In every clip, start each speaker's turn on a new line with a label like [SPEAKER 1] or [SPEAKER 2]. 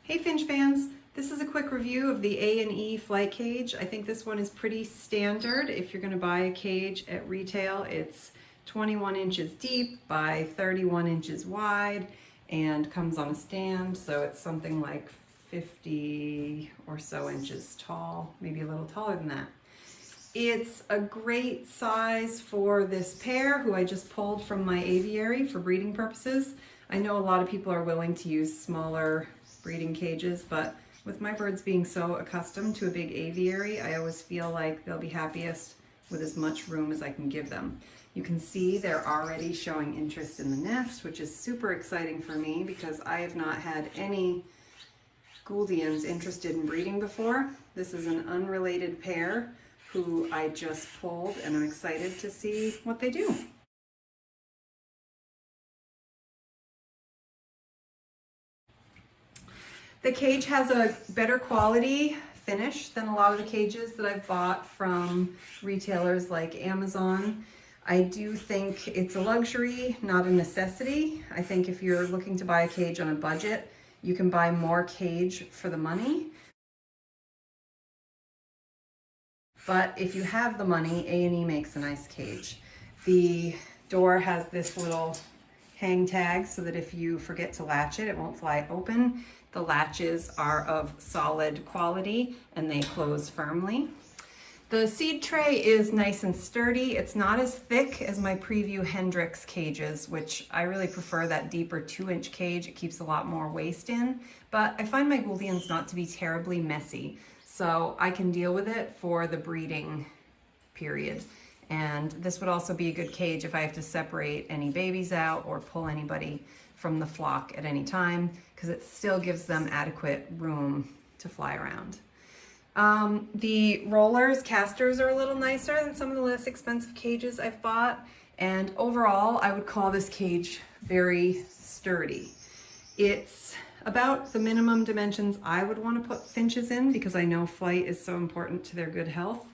[SPEAKER 1] Hey Finch fans, this is a quick review of the A&E Flight Cage. I think this one is pretty standard. If you're going to buy a cage at retail, it's 21 inches deep by 31 inches wide and comes on a stand, so it's something like 50 or so inches tall, maybe a little taller than that. It's a great size for this pair who I just pulled from my aviary for breeding purposes. I know a lot of people are willing to use smaller breeding cages, but with my birds being so accustomed to a big aviary, I always feel like they'll be happiest with as much room as I can give them. You can see they're already showing interest in the nest, which is super exciting for me because I have not had any Gouldians interested in breeding before. This is an unrelated pair who I just pulled, and I'm excited to see what they do. The cage has a better quality finish than a lot of the cages that I've bought from retailers like Amazon. I do think it's a luxury, not a necessity. I think if you're looking to buy a cage on a budget, you can buy more cage for the money. But if you have the money, A&E makes a nice cage. The door has this little hang tag so that if you forget to latch it, it won't fly open. The latches are of solid quality and they close firmly. The seed tray is nice and sturdy. It's not as thick as my preview Hendrix cages, which I really prefer that deeper 2-inch cage. It keeps a lot more waste in, but I find my Gouldians not to be terribly messy, so I can deal with it for the breeding period. And this would also be a good cage if I have to separate any babies out or pull anybody from the flock at any time, because it still gives them adequate room to fly around. The casters are a little nicer than some of the less expensive cages I've bought, and overall I would call this cage very sturdy. It's about the minimum dimensions I would want to put finches in because I know flight is so important to their good health.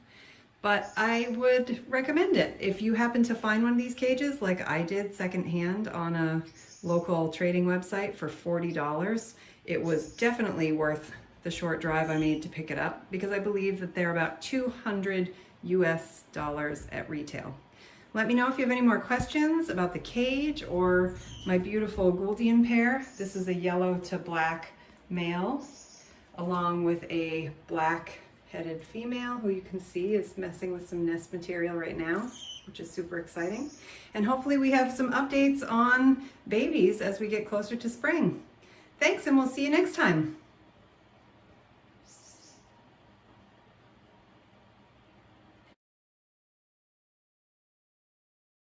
[SPEAKER 1] But I would recommend it. If you happen to find one of these cages, like I did secondhand on a local trading website for $40, it was definitely worth the short drive I made to pick it up because I believe that they're about $200 US at retail. Let me know if you have any more questions about the cage or my beautiful Gouldian pair. This is a yellow to black male along with a black headed female who you can see is messing with some nest material right now, which is super exciting. And hopefully we have some updates on babies as we get closer to spring. Thanks, and we'll see you next time.